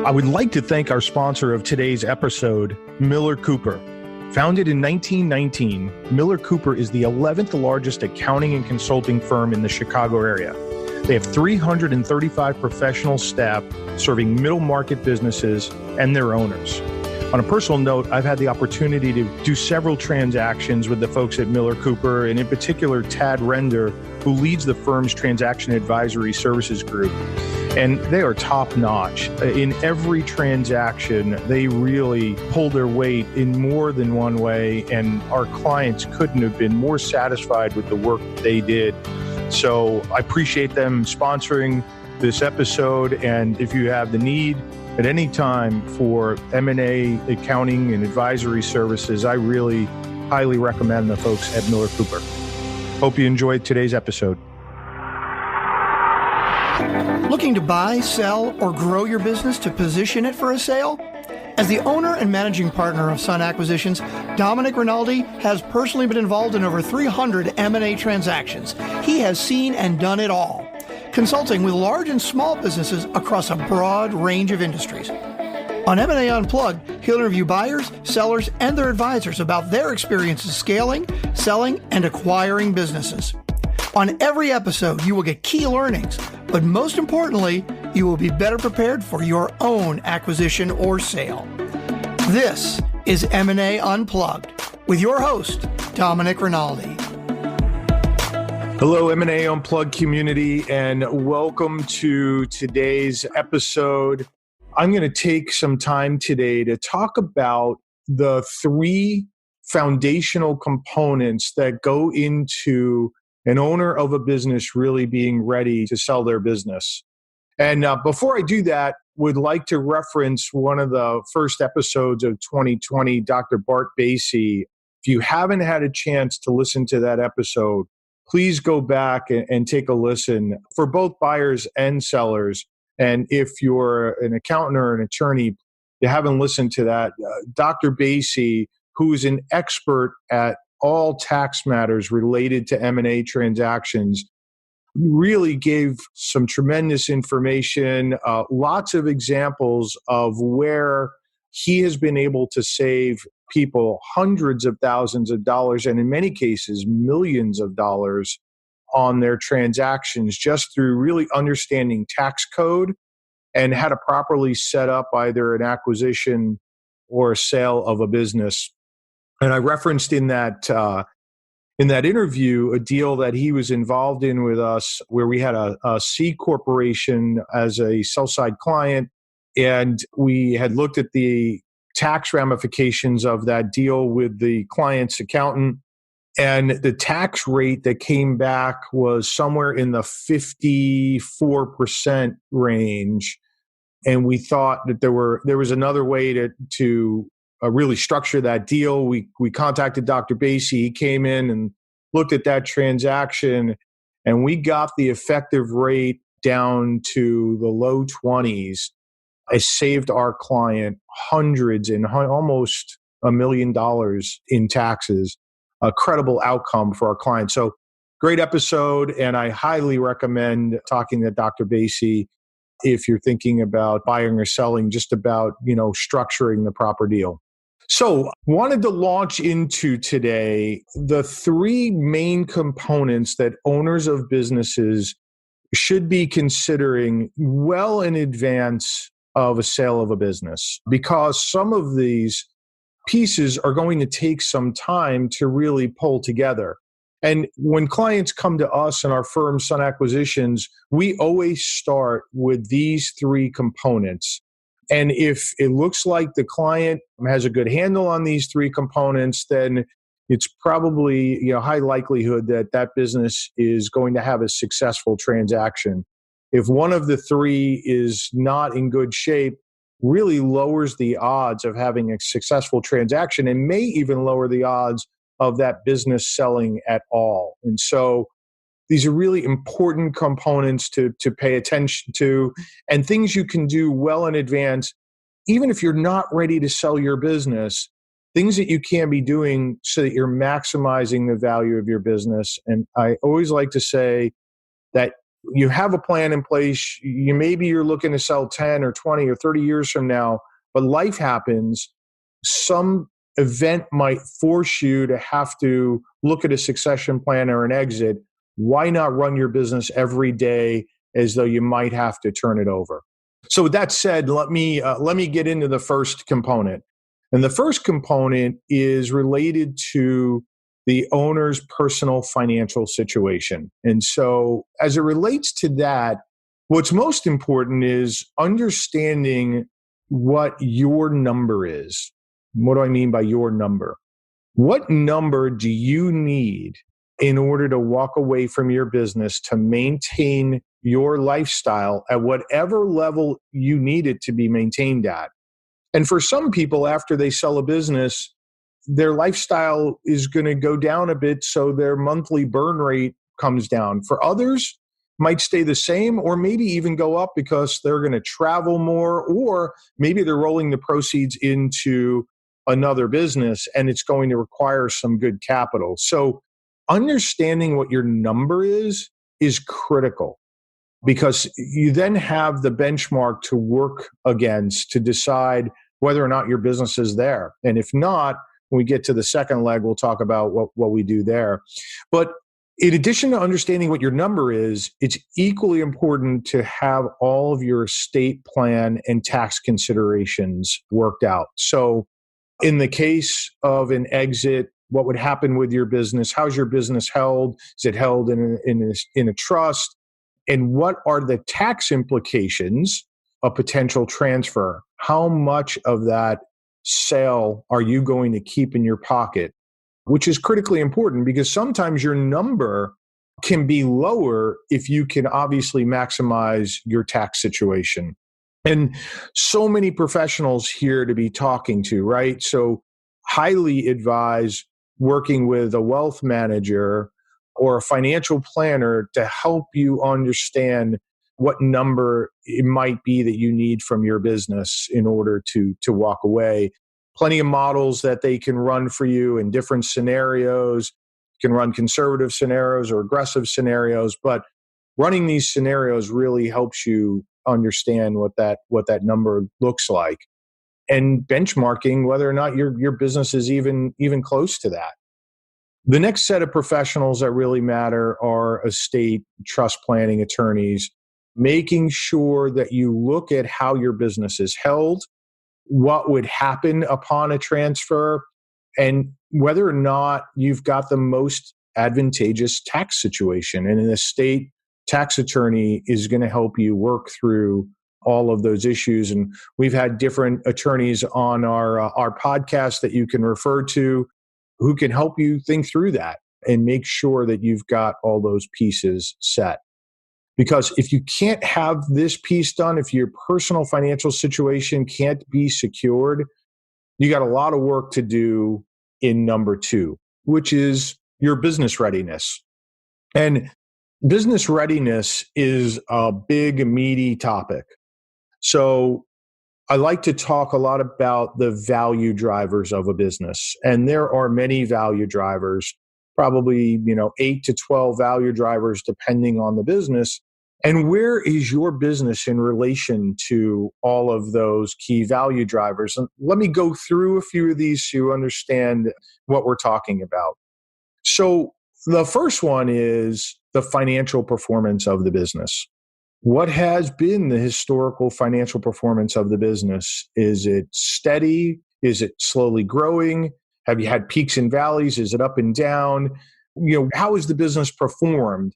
I would like to thank our sponsor of today's episode, Miller Cooper. Founded in 1919, Miller Cooper is the 11th largest accounting and consulting firm in the Chicago area. They have 335 professional staff serving middle market businesses and their owners. On a personal note, I've had the opportunity to do several transactions with the folks at Miller Cooper, and in particular, Tad Render, who leads the firm's transaction advisory services group. And they are top notch. In every transaction, they really pull their weight in more than one way, and our clients couldn't have been more satisfied with the work they did. So I appreciate them sponsoring this episode, and if you have the need at any time for M&A accounting and advisory services, I really highly recommend the folks at Miller Cooper. Hope you enjoyed today's episode. Looking to buy, sell, or grow your business to position it for a sale? As the owner and managing partner of Sun Acquisitions, Domenic Rinaldi has personally been involved in over 300 M&A transactions. He has seen and done it all, consulting with large and small businesses across a broad range of industries. On M&A Unplugged, he'll interview buyers, sellers, and their advisors about their experiences scaling, selling, and acquiring businesses. On every episode, you will get key learnings, but most importantly, you will be better prepared for your own acquisition or sale. This is M&A Unplugged with your host, Domenic Rinaldi. Hello, M&A Unplugged community, and welcome to today's episode. I'm going to take some time today to talk about the three foundational components that go into an owner of a business really being ready to sell their business. And before I do that, would like to reference one of the first episodes of 2020, Dr. Bart Basie. If you haven't had a chance to listen to that episode, please go back and take a listen for both buyers and sellers. And if you're an accountant or an attorney, you haven't listened to that, Dr. Basie, who is an expert at all tax matters related to M&A transactions, really gave some tremendous information, lots of examples of where he has been able to save people hundreds of thousands of dollars, and in many cases, millions of dollars on their transactions just through really understanding tax code and how to properly set up either an acquisition or a sale of a business. And I referenced in that interview a deal that he was involved in with us where we had a C corporation as a sell-side client, and we had looked at the tax ramifications of that deal with the client's accountant, and the tax rate that came back was somewhere in the 54% range. And we thought that there was another way to really structure that deal. We contacted Dr. Basie. He came in and looked at that transaction, and we got the effective rate down to the low 20s. It saved our client hundreds and almost $1 million in taxes. A credible outcome for our client. So great episode, and I highly recommend talking to Dr. Basie if you're thinking about buying or selling, just about, structuring the proper deal. So wanted to launch into today the three main components that owners of businesses should be considering well in advance of a sale of a business, because some of these pieces are going to take some time to really pull together. And when clients come to us and our firm, Sun Acquisitions, we always start with these three components. And if it looks like the client has a good handle on these three components, then it's probably high likelihood that that business is going to have a successful transaction. If one of the three is not in good shape, really lowers the odds of having a successful transaction and may even lower the odds of that business selling at all. And so these are really important components to pay attention to, and things you can do well in advance, even if you're not ready to sell your business, things that you can be doing so that you're maximizing the value of your business. And I always like to say that You have a plan in place. Maybe you're looking to sell 10 or 20 or 30 years from now, but life happens. Some event might force you to have to look at a succession plan or an exit. Why not run your business every day as though you might have to turn it over? So with that said, let me get into the first component. And the first component is related to the owner's personal financial situation. And so as it relates to that, what's most important is understanding what your number is. What do I mean by your number? What number do you need in order to walk away from your business to maintain your lifestyle at whatever level you need it to be maintained at? And for some people, after they sell a business, their lifestyle is going to go down a bit, so their monthly burn rate comes down. For others, might stay the same or maybe even go up because they're going to travel more, or maybe they're rolling the proceeds into another business and it's going to require some good capital. So understanding what your number is critical, because you then have the benchmark to work against to decide whether or not your business is there. And if not, when we get to the second leg, we'll talk about what we do there. But in addition to understanding what your number is, it's equally important to have all of your estate plan and tax considerations worked out. So in the case of an exit, what would happen with your business? How's your business held? Is it held in a trust? And what are the tax implications of potential transfer? How much of that sale are you going to keep in your pocket? Which is critically important, because sometimes your number can be lower if you can obviously maximize your tax situation. And so many professionals here to be talking to, right? So highly advise working with a wealth manager or a financial planner to help you understand what number it might be that you need from your business in order to walk away. Plenty of models that they can run for you in different scenarios. You can run conservative scenarios or aggressive scenarios, but running these scenarios really helps you understand what that number looks like, and benchmarking whether or not your business is even close to that. The next set of professionals that really matter are estate trust planning attorneys, making sure that you look at how your business is held, what would happen upon a transfer, and whether or not you've got the most advantageous tax situation. And an estate tax attorney is going to help you work through all of those issues. And we've had different attorneys on our podcast that you can refer to who can help you think through that and make sure that you've got all those pieces set. Because if you can't have this piece done, if your personal financial situation can't be secured, you got a lot of work to do in number 2, which is your business readiness. And business readiness is a big, meaty topic. So I like to talk a lot about the value drivers of a business. And there are many value drivers, probably 8 to 12 value drivers, depending on the business. And where is your business in relation to all of those key value drivers? And let me go through a few of these so you understand what we're talking about. So the first one is the financial performance of the business. What has been the historical financial performance of the business? Is it steady? Is it slowly growing? Have you had peaks and valleys? Is it up and down? How has the business performed?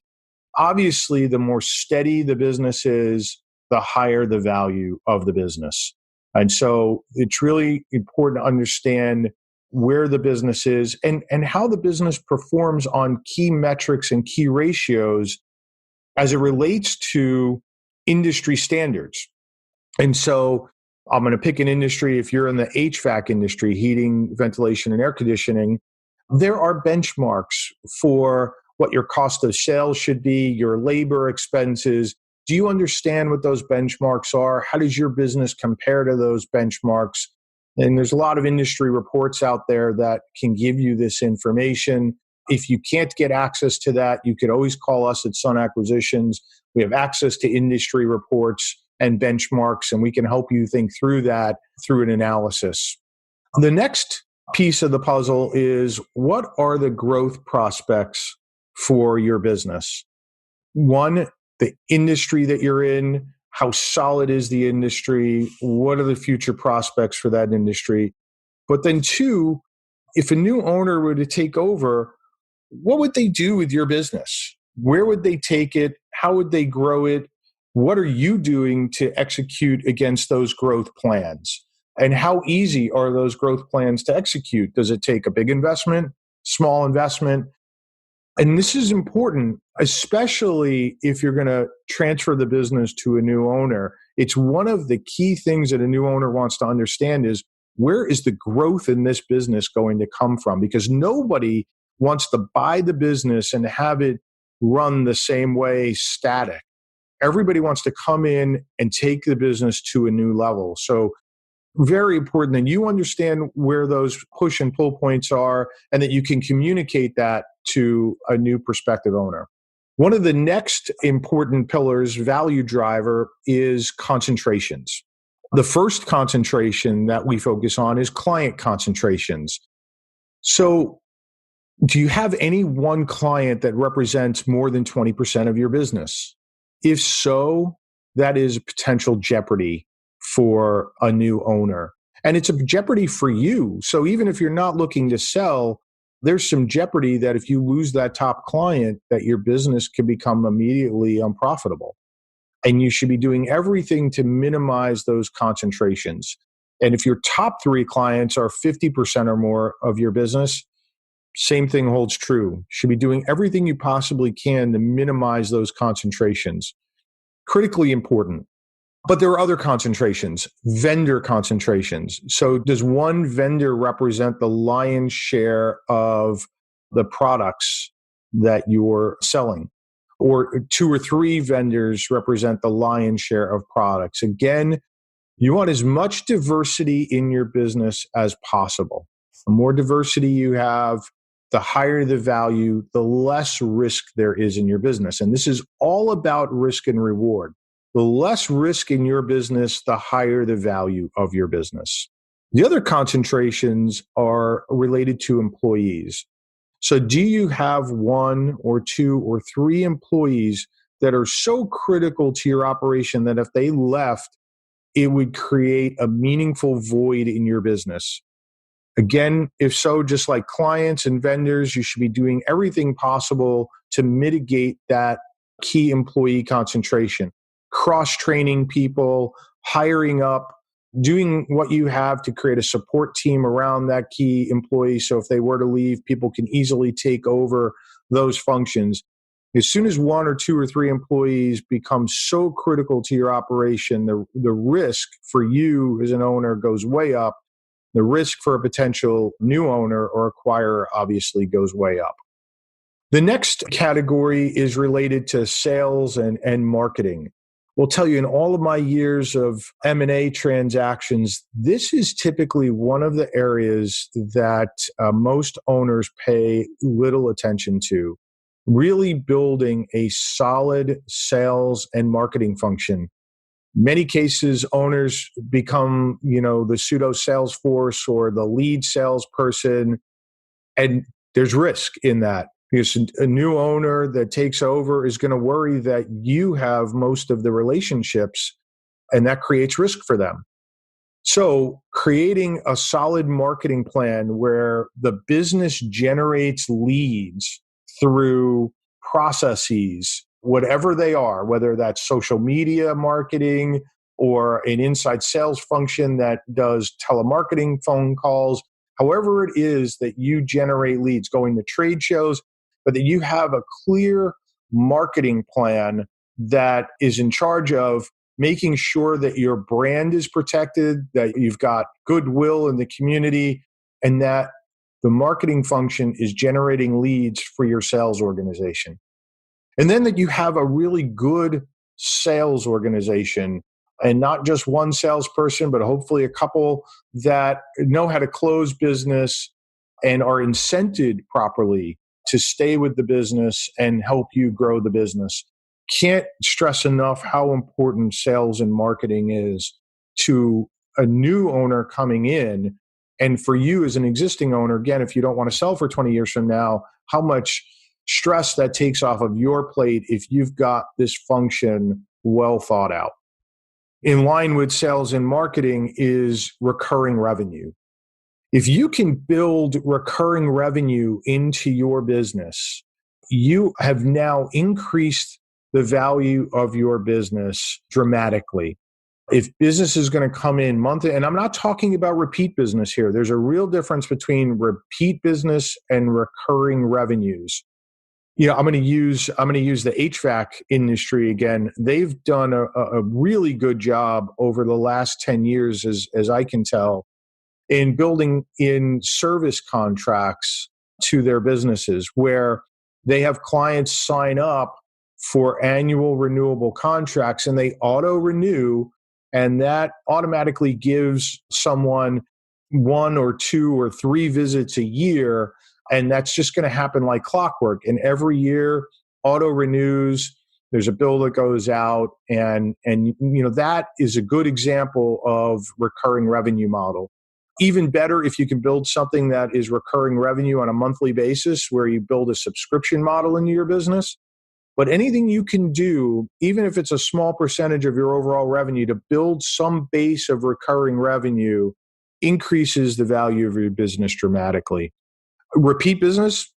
Obviously, the more steady the business is, the higher the value of the business. And so it's really important to understand where the business is and how the business performs on key metrics and key ratios as it relates to industry standards. And so I'm going to pick an industry. If you're in the HVAC industry, heating, ventilation, and air conditioning, there are benchmarks for what your cost of sales should be, your labor expenses. Do you understand what those benchmarks are? How does your business compare to those benchmarks? And there's a lot of industry reports out there that can give you this information. If you can't get access to that, you could always call us at Sun Acquisitions. We have access to industry reports and benchmarks, and we can help you think through that through an analysis. The next piece of the puzzle is, what are the growth prospects for your business? One, the industry that you're in, how solid is the industry? What are the future prospects for that industry? But then two, if a new owner were to take over, what would they do with your business? Where would they take it? How would they grow it? What are you doing to execute against those growth plans? And how easy are those growth plans to execute? Does it take a big investment, small investment? And this is important, especially if you're going to transfer the business to a new owner. It's one of the key things that a new owner wants to understand is, where is the growth in this business going to come from? Because nobody wants to buy the business and have it run the same way, static. Everybody wants to come in and take the business to a new level. So very important that you understand where those push and pull points are, and that you can communicate that to a new prospective owner. One of the next important pillars, value driver, is concentrations. The first concentration that we focus on is client concentrations. So do you have any one client that represents more than 20% of your business? If so, that is a potential jeopardy for a new owner. And it's a jeopardy for you. So even if you're not looking to sell, there's some jeopardy that if you lose that top client, that your business could become immediately unprofitable. And you should be doing everything to minimize those concentrations. And if your top 3 clients are 50% or more of your business, same thing holds true. You should be doing everything you possibly can to minimize those concentrations. Critically important. But there are other concentrations, vendor concentrations. So does one vendor represent the lion's share of the products that you're selling? Or 2 or 3 vendors represent the lion's share of products? Again, you want as much diversity in your business as possible. The more diversity you have, the higher the value, the less risk there is in your business. And this is all about risk and reward. The less risk in your business, the higher the value of your business. The other concentrations are related to employees. So do you have 1 or 2 or 3 employees that are so critical to your operation that if they left, it would create a meaningful void in your business? Again, if so, just like clients and vendors, you should be doing everything possible to mitigate that key employee concentration. Cross-training people, hiring up, doing what you have to create a support team around that key employee. So if they were to leave, people can easily take over those functions. As soon as 1 or 2 or 3 employees become so critical to your operation, the risk for you as an owner goes way up. The risk for a potential new owner or acquirer obviously goes way up. The next category is related to sales and marketing. We'll tell you, in all of my years of M&A transactions, this is typically one of the areas that most owners pay little attention to. Really building a solid sales and marketing function. Many cases, owners become, the pseudo Salesforce or the lead salesperson, and there's risk in that. Because a new owner that takes over is going to worry that you have most of the relationships, and that creates risk for them. So creating a solid marketing plan where the business generates leads through processes, whatever they are, whether that's social media marketing or an inside sales function that does telemarketing phone calls, however it is that you generate leads, going to trade shows, but that you have a clear marketing plan that is in charge of making sure that your brand is protected, that you've got goodwill in the community, and that the marketing function is generating leads for your sales organization. And then that you have a really good sales organization, and not just one salesperson, but hopefully a couple that know how to close business and are incented properly to stay with the business and help you grow the business. Can't stress enough how important sales and marketing is to a new owner coming in. And for you as an existing owner, again, if you don't want to sell for 20 years from now, how much stress that takes off of your plate if you've got this function well thought out. In line with sales and marketing is recurring revenue. If you can build recurring revenue into your business, you have now increased the value of your business dramatically. If business is going to come in monthly, and I'm not talking about repeat business here, there's a real difference between repeat business and recurring revenues. I'm going to use the HVAC industry again. They've done a really good job over the last 10 years, as I can tell, in building in service contracts to their businesses where they have clients sign up for annual renewable contracts and they auto renew, and that automatically gives someone 1 or 2 or 3 visits a year. And that's just going to happen like clockwork. And every year, auto renews. There's a bill that goes out, and that is a good example of recurring revenue model. Even better if you can build something that is recurring revenue on a monthly basis, where you build a subscription model into your business. But anything you can do, even if it's a small percentage of your overall revenue, to build some base of recurring revenue increases the value of your business dramatically. Repeat business,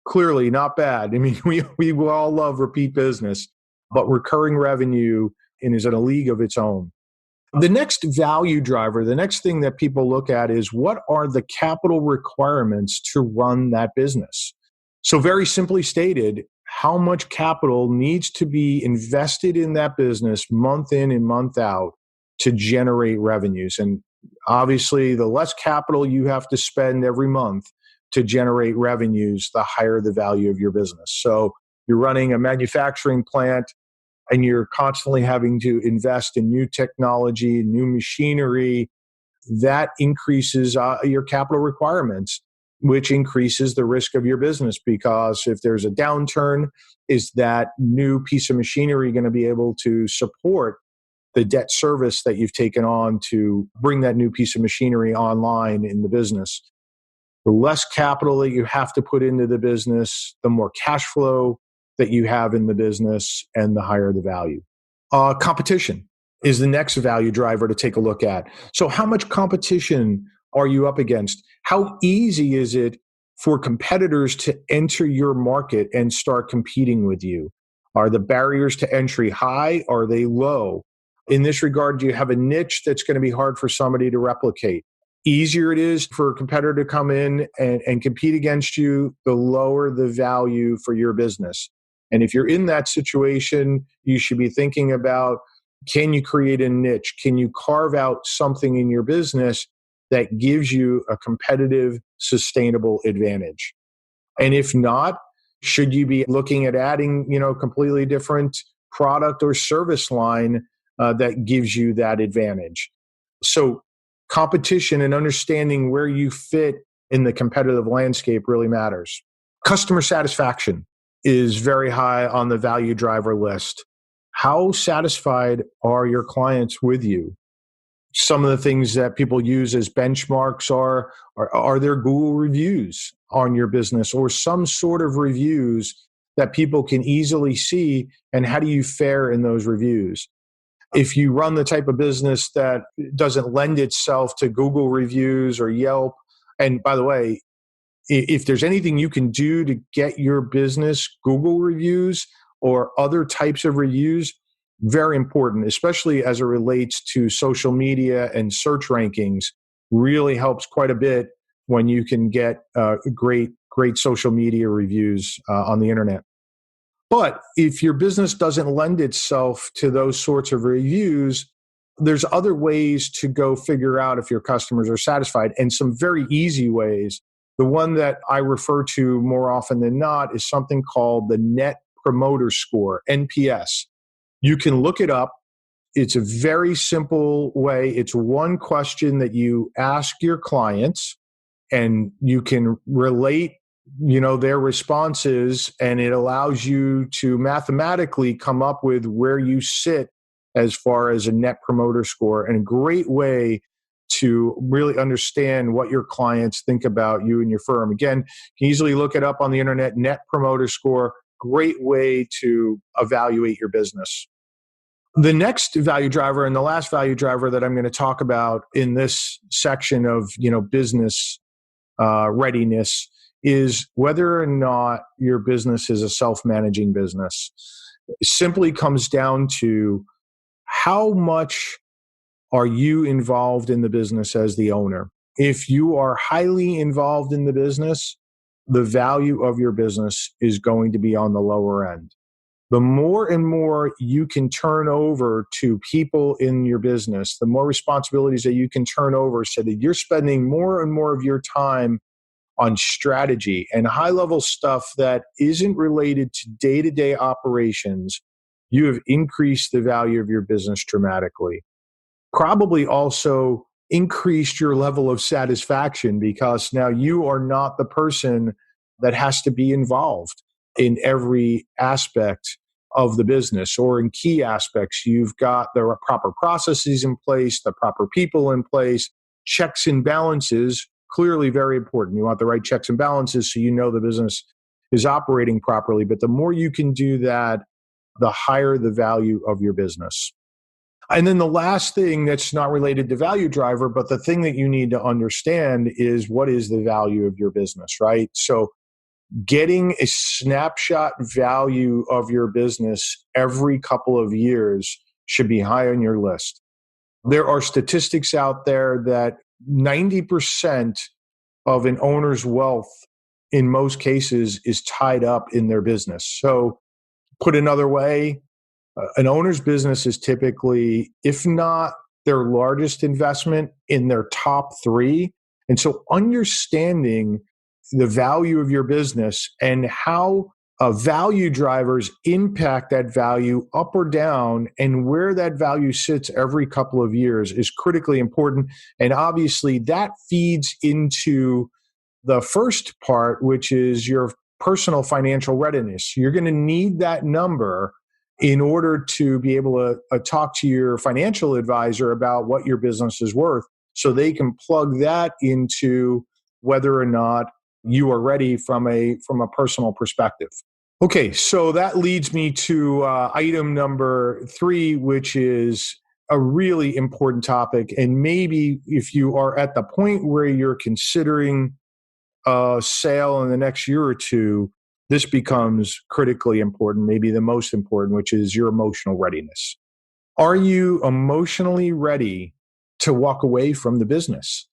clearly not bad. I mean, we all love repeat business, but recurring revenue is in a league of its own. The next value driver, the next thing that people look at is what are the capital requirements to run that business? So very simply stated, how much capital needs to be invested in that business month in and month out to generate revenues? And obviously, the less capital you have to spend every month to generate revenues, the higher the value of your business. So you're running a manufacturing plant and you're constantly having to invest in new technology, new machinery. That increases your capital requirements, which increases the risk of your business, because if there's a downturn, is that new piece of machinery going to be able to support the debt service that you've taken on to bring that new piece of machinery online in the business? The less capital that you have to put into the business, the more cash flow that you have in the business, and the higher the value. Competition is the next value driver to take a look at. So how much competition are you up against? How easy is it for competitors to enter your market and start competing with you? Are the barriers to entry high? Are they low? In this regard, do you have a niche that's going to be hard for somebody to replicate? Easier it is for a competitor to come in and compete against you, the lower the value for your business. And if you're in that situation, you should be thinking about, can you create a niche? Can you carve out something in your business that gives you a competitive, sustainable advantage? And if not, should you be looking at adding, completely different product or service line that gives you that advantage? So competition and understanding where you fit in the competitive landscape really matters. Customer satisfaction is very high on the value driver list. How satisfied are your clients with you? Some of the things that people use as benchmarks are there Google reviews on your business, or some sort of reviews that people can easily see, and how do you fare in those reviews? If you run the type of business that doesn't lend itself to Google reviews or Yelp, and by the way, if there's anything you can do to get your business Google reviews or other types of reviews, very important, especially as it relates to social media and search rankings, really helps quite a bit when you can get great social media reviews on the internet. But if your business doesn't lend itself to those sorts of reviews, there's other ways to go figure out if your customers are satisfied, and some very easy ways. The one that I refer to more often than not is something called the Net Promoter Score, NPS. You can look it up. It's a very simple way. It's one question that you ask your clients, and you can relate their responses, and it allows you to mathematically come up with where you sit as far as a net promoter score, and a great way to really understand what your clients think about you and your firm. Again, you can easily look it up on the internet, net promoter score, great way to evaluate your business. The next value driver and the last value driver that I'm going to talk about in this section of, business readiness is whether or not your business is a self-managing business. It simply comes down to how much are you involved in the business as the owner. If you are highly involved in the business, the value of your business is going to be on the lower end. The more and more you can turn over to people in your business, the more responsibilities that you can turn over so that you're spending more and more of your time on strategy and high-level stuff that isn't related to day-to-day operations, you have increased the value of your business dramatically. Probably also increased your level of satisfaction because now you are not the person that has to be involved in every aspect of the business or in key aspects. You've got the proper processes in place, the proper people in place, checks and balances, clearly very important. You want the right checks and balances so you know the business is operating properly. But the more you can do that, the higher the value of your business. And then the last thing that's not related to value driver, but the thing that you need to understand is what is the value of your business, right? So getting a snapshot value of your business every couple of years should be high on your list. There are statistics out there that 90% of an owner's wealth in most cases is tied up in their business. So put another way, an owner's business is typically, if not their largest investment, in their top three. And so understanding the value of your business and how value drivers impact that value up or down and where that value sits every couple of years is critically important. And obviously that feeds into the first part, which is your personal financial readiness. You're going to need that number in order to be able to talk to your financial advisor about what your business is worth so they can plug that into whether or not you are ready from a personal perspective. Okay, so that leads me to item number 3, which is a really important topic. And maybe if you are at the point where you're considering a sale in the next year or two, this becomes critically important, maybe the most important, which is your emotional readiness. Are you emotionally ready to walk away from the business?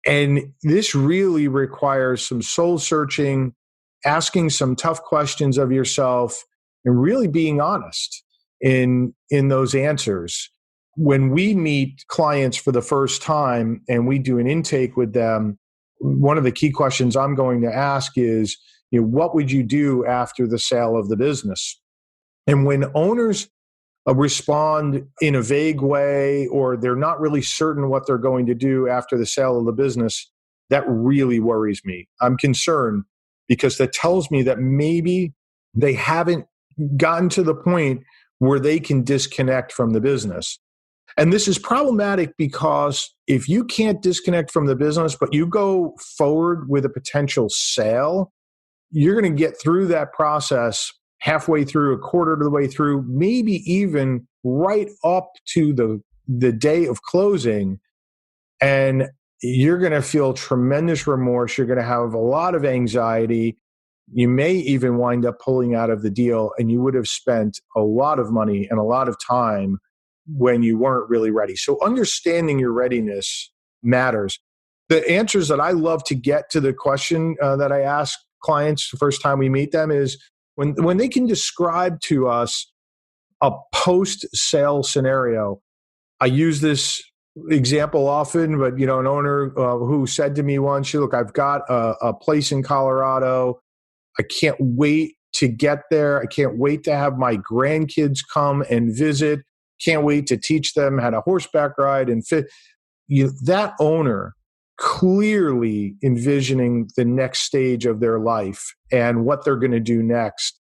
And this really requires some soul searching, asking some tough questions of yourself, and really being honest in those answers. When we meet clients for the first time and we do an intake with them, one of the key questions I'm going to ask is, what would you do after the sale of the business? And when owners respond in a vague way, or they're not really certain what they're going to do after the sale of the business, that really worries me. I'm concerned because that tells me that maybe they haven't gotten to the point where they can disconnect from the business. And this is problematic because if you can't disconnect from the business, but you go forward with a potential sale, you're going to get through that process halfway through, a quarter of the way through, maybe even right up to the day of closing. And you're going to feel tremendous remorse. You're going to have a lot of anxiety. You may even wind up pulling out of the deal, and you would have spent a lot of money and a lot of time when you weren't really ready. So understanding your readiness matters. The answers that I love to get to the question that I ask clients the first time we meet them is when they can describe to us a post-sale scenario. I use this example often, but an owner who said to me once, look, I've got a place in Colorado. I can't wait to get there. I can't wait to have my grandkids come and visit. Can't wait to teach them how to horseback ride and fit. That owner clearly envisioning the next stage of their life and what they're going to do next.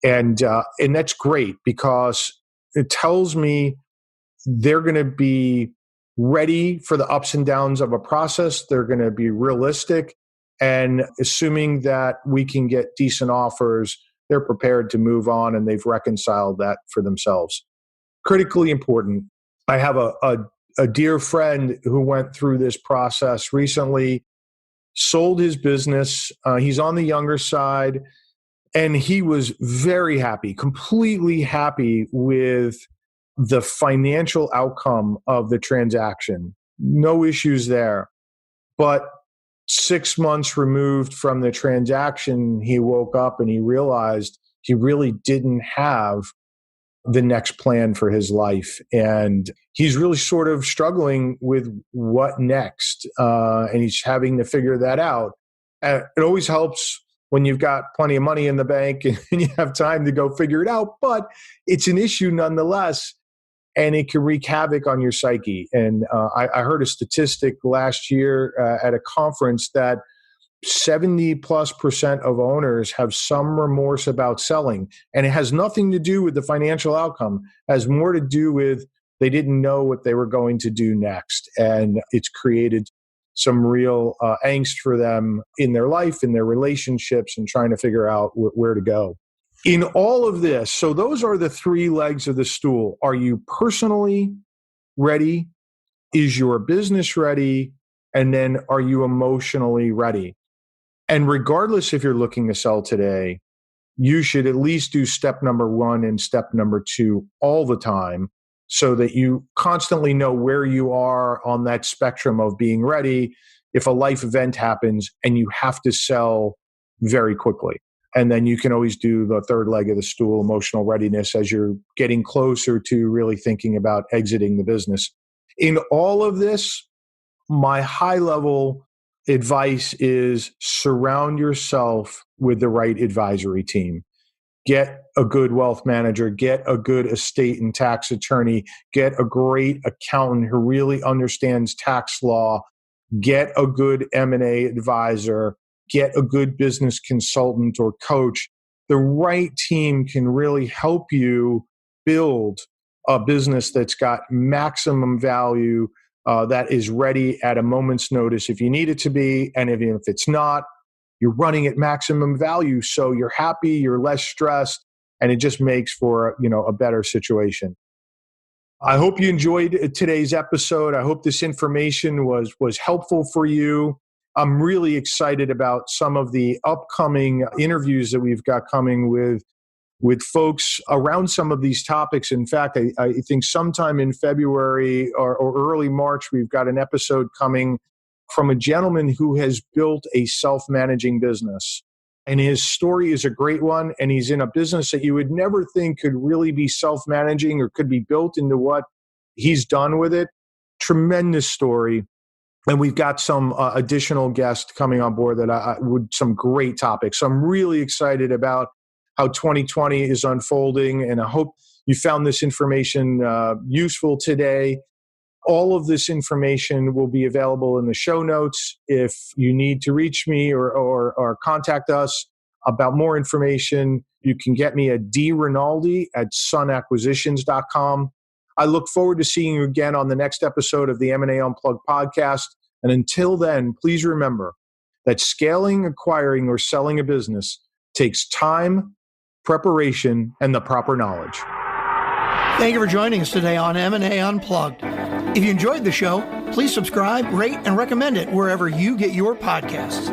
And that's great because it tells me they're going to be ready for the ups and downs of a process. They're going to be realistic. And assuming that we can get decent offers, they're prepared to move on and they've reconciled that for themselves. Critically important. I have a dear friend who went through this process recently, sold his business. He's on the younger side, and he was very happy, completely happy with the financial outcome of the transaction. No issues there. But 6 months removed from the transaction, he woke up and he realized he really didn't have the next plan for his life. And he's really sort of struggling with what next. And he's having to figure that out. And it always helps when you've got plenty of money in the bank and you have time to go figure it out. But it's an issue nonetheless, and it can wreak havoc on your psyche. And I heard a statistic last year at a conference that 70+% of owners have some remorse about selling. And it has nothing to do with the financial outcome. It has more to do with they didn't know what they were going to do next. And it's created some real angst for them in their life, in their relationships, and trying to figure out where to go. In all of this, so those are the three legs of the stool. Are you personally ready? Is your business ready? And then are you emotionally ready? And regardless if you're looking to sell today, you should at least do step number 1 and step number 2 all the time so that you constantly know where you are on that spectrum of being ready if a life event happens and you have to sell very quickly. And then you can always do the third leg of the stool, emotional readiness, as you're getting closer to really thinking about exiting the business. In all of this, my high-level advice is surround yourself with the right advisory team. Get a good wealth manager, get a good estate and tax attorney, get a great accountant who really understands tax law, get a good M&A advisor, get a good business consultant or coach. The right team can really help you build a business that's got maximum value, that is ready at a moment's notice if you need it to be. And if it's not, you're running at maximum value. So you're happy, you're less stressed, and it just makes for a better situation. I hope you enjoyed today's episode. I hope this information was helpful for you. I'm really excited about some of the upcoming interviews that we've got coming with folks around some of these topics. In fact, I think sometime in February or early March, we've got an episode coming from a gentleman who has built a self-managing business. And his story is a great one. And he's in a business that you would never think could really be self-managing or could be built into what he's done with it. Tremendous story. And we've got some additional guests coming on board with some great topics. So I'm really excited about how 2020 is unfolding, and I hope you found this information useful today. All of this information will be available in the show notes. If you need to reach me or contact us about more information, you can get me at drinaldi@sunacquisitions.com. I look forward to seeing you again on the next episode of the M&A Unplugged podcast. And until then, please remember that scaling, acquiring, or selling a business takes time, preparation, and the proper knowledge. Thank you for joining us today on M&A Unplugged. If you enjoyed the show, please subscribe, rate, and recommend it wherever you get your podcasts.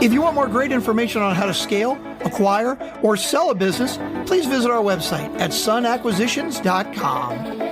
If you want more great information on how to scale, acquire, or sell a business, please visit our website at sunacquisitions.com.